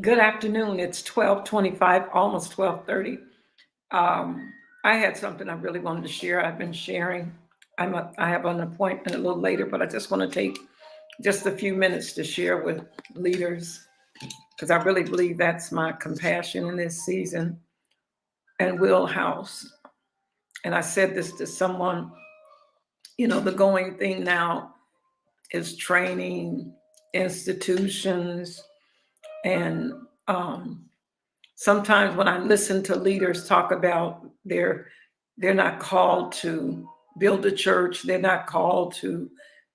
Good afternoon. It's 12:25, almost 12:30. I had something I really wanted to share. I've been sharing. I have an appointment a little later, but I just want to take just a few minutes to share with leaders because I really believe that's my compassion in this season and wheelhouse. And I said this to someone, the going thing now is training institutions and sometimes when I listen to leaders talk about they're not called to build a church, they're not called to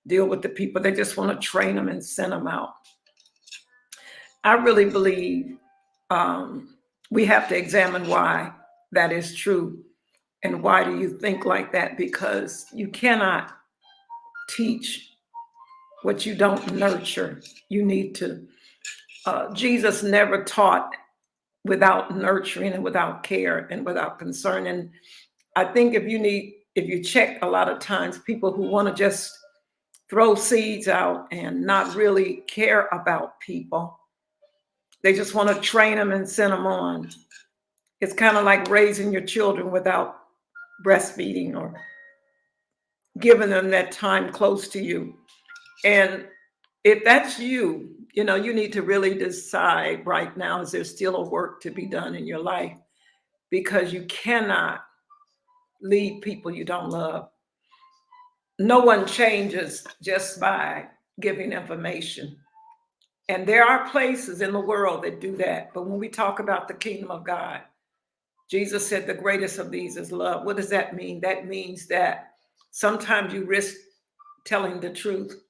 deal with the people. They just want to train them and send them out. I really believe we have to examine why that is true and why do you think like that? Because you cannot teach what you don't nurture. You need to. Jesus never taught without nurturing and without care and without concern. And I think if you check a lot of times, people who want to just throw seeds out and not really care about people, they just want to train them and send them on. It's kind of like raising your children without breastfeeding or giving them that time close to you. And if that's you, you need to really decide right now, is there still a work to be done in your life? Because you cannot lead people you don't love. No one changes just by giving information. And there are places in the world that do that. But when we talk about the kingdom of God, Jesus said the greatest of these is love. What does that mean? That means that sometimes you risk telling the truth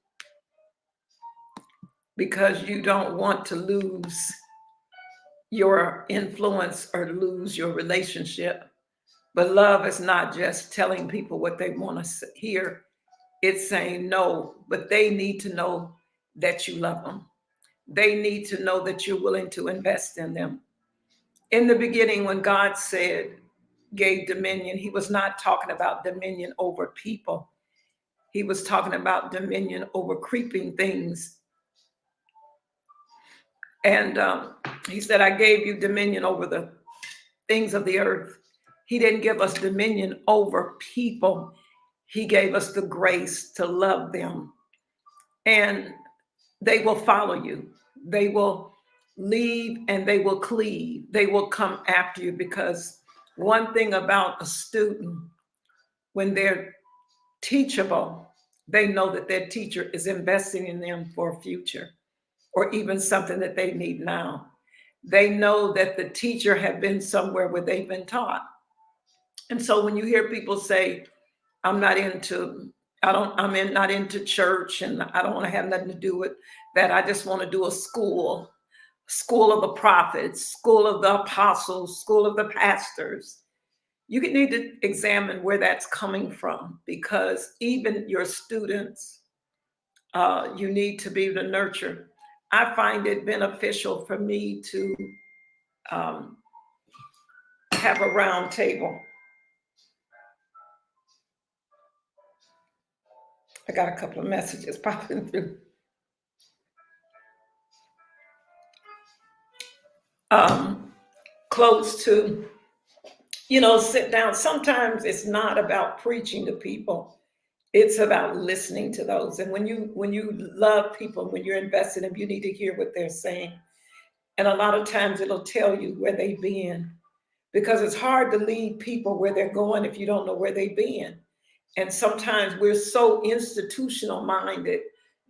because you don't want to lose your influence or lose your relationship. But love is not just telling people what they want to hear. It's saying no, but they need to know that you love them. They need to know that you're willing to invest in them. In the beginning, when God gave dominion, he was not talking about dominion over people. He was talking about dominion over creeping things. And he said, I gave you dominion over the things of the earth. He didn't give us dominion over people. He gave us the grace to love them. And they will follow you. They will leave and they will cleave. They will come after you because one thing about a student, when they're teachable, they know that their teacher is investing in them for a future or even something that they need now. They know that the teacher had been somewhere where they've been taught. And so when you hear people say, I'm not into, not into church and I don't want to have nothing to do with that. I just want to do a school of the prophets, school of the apostles, school of the pastors. You need to examine where that's coming from because even your students, you need to be able to nurture. I find it beneficial for me to um, have a round table. I got a couple of messages popping through. Close to, sit down. Sometimes it's not about preaching to people. It's about listening to those. And when you love people, when you're invested in them, you need to hear what they're saying. And a lot of times it'll tell you where they've been because it's hard to lead people where they're going if you don't know where they've been. And sometimes we're so institutional minded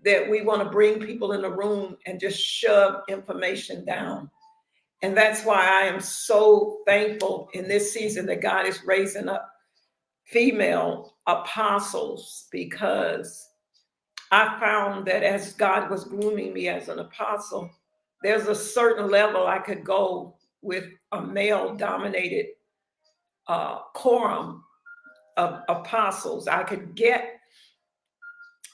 that we want to bring people in the room and just shove information down. And that's why I am so thankful in this season that God is raising up female apostles because I found that as God was grooming me as an apostle, there's a certain level I could go with a male dominated quorum of apostles. I could get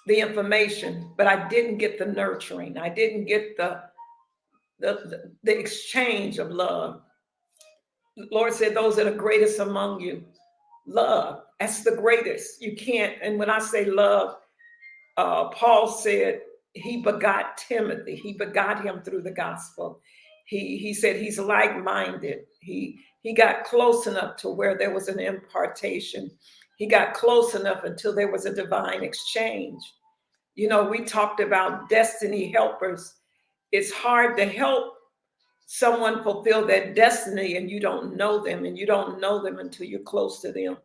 the information, but I didn't get the nurturing. I didn't get the exchange of love. The Lord said, those that are greatest among you, love. That's the greatest. You can't, and when I say love, Paul said he begot Timothy. He begot him through the gospel. He said he's like-minded. He got close enough to where there was an impartation. He got close enough until there was a divine exchange. You know, we talked about destiny helpers. It's hard to help someone fulfill their destiny and you don't know them, and you don't know them until you're close to them.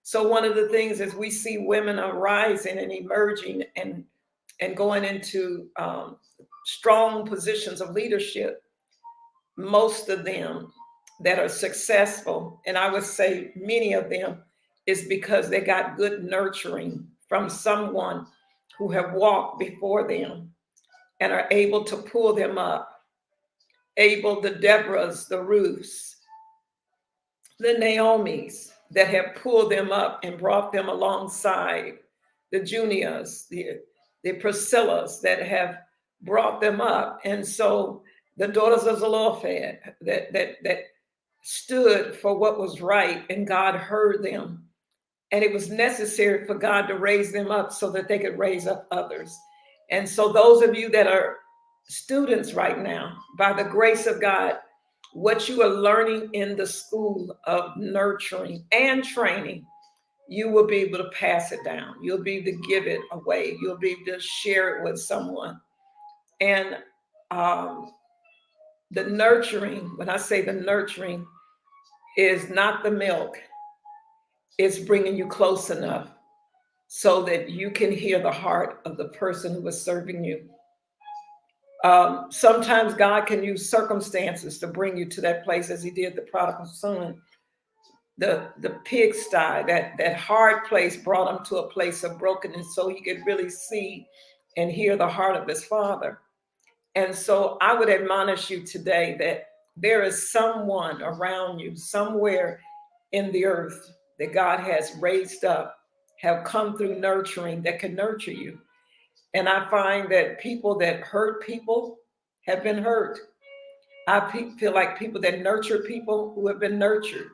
So one of the things is we see women are rising and emerging and going into strong positions of leadership. Most of them that are successful, and I would say many of them, is because they got good nurturing from someone who have walked before them and are able to pull them up. Able, the Deborahs, the Ruths, the Naomis that have pulled them up and brought them alongside, the Juniors, the Priscillas that have brought them up. And so the daughters of Zelophehad that stood for what was right, and God heard them. And it was necessary for God to raise them up so that they could raise up others. And so those of you that are students right now, by the grace of God, what you are learning in the school of nurturing and training, you will be able to pass it down. You'll be able to give it away. You'll be able to share it with someone. And the nurturing, when I say the nurturing, is not the milk. It's bringing you close enough so that you can hear the heart of the person who is serving you. Sometimes God can use circumstances to bring you to that place, as he did the prodigal son. The pigsty, that hard place, brought him to a place of brokenness so he could really see and hear the heart of his father. And so I would admonish you today that there is someone around you, somewhere in the earth, that God has raised up, have come through nurturing, that can nurture you. And I find that people that hurt people have been hurt. I feel like people that nurture people who have been nurtured.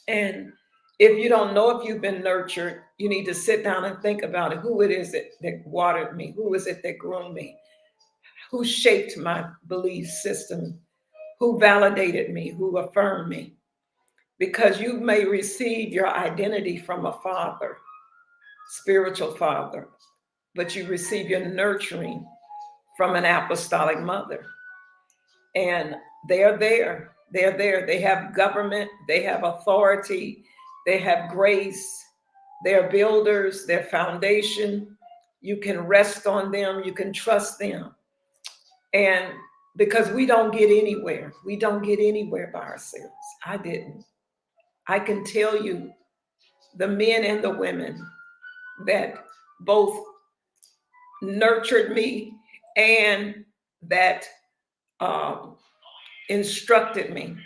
And if you don't know if you've been nurtured, you need to sit down and think about it. Who it is that watered me? Who is it that groomed me? Who shaped my belief system? Who validated me? Who affirmed me? Because you may receive your identity from a father, spiritual father, but you receive your nurturing from an apostolic mother. And they're there. They're there. They have government. They have authority. They have grace. They're builders. They're foundation. You can rest on them. You can trust them. And because we don't get anywhere. We don't get anywhere by ourselves. I didn't. I can tell you, the men and the women that both nurtured me and that instructed me.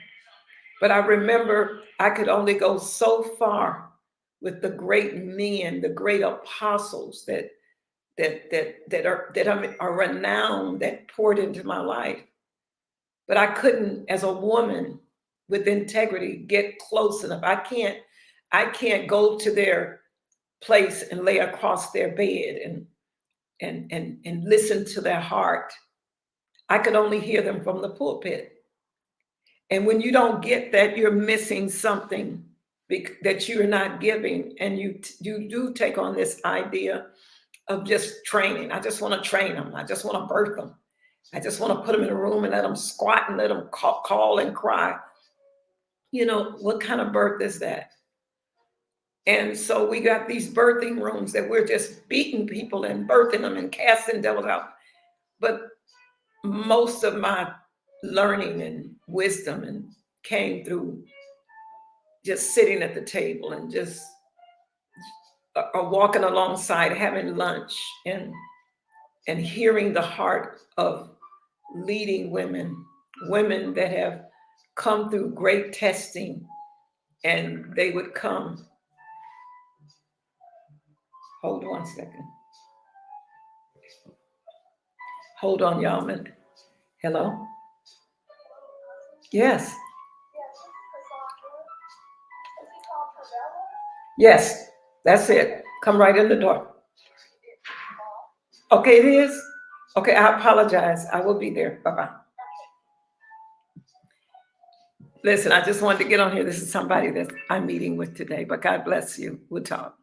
But I remember I could only go so far with the great men, the great apostles that are renowned, that poured into my life. But I couldn't, as a woman with integrity, get close enough. I can't go to their place and lay across their bed and listen to their heart. I could only hear them from the pulpit. And when you don't get that, you're missing something that you're not giving. And you do take on this idea of just training. I just want to train them. I just want to birth them. I just want to put them in a room and let them squat and let them call and cry. You know, what kind of birth is that? And so we got these birthing rooms that we're just beating people and birthing them and casting devils out. But most of my learning and wisdom and came through just sitting at the table and just walking alongside, having lunch and hearing the heart of leading women that have come through great testing, and they would come. Hold on a second. Hold on, y'all. Hello? Yes. Yes, that's it. Come right in the door. Okay, it is? Okay, I apologize. I will be there. Bye-bye. Listen, I just wanted to get on here. This is somebody that I'm meeting with today, but God bless you. We'll talk.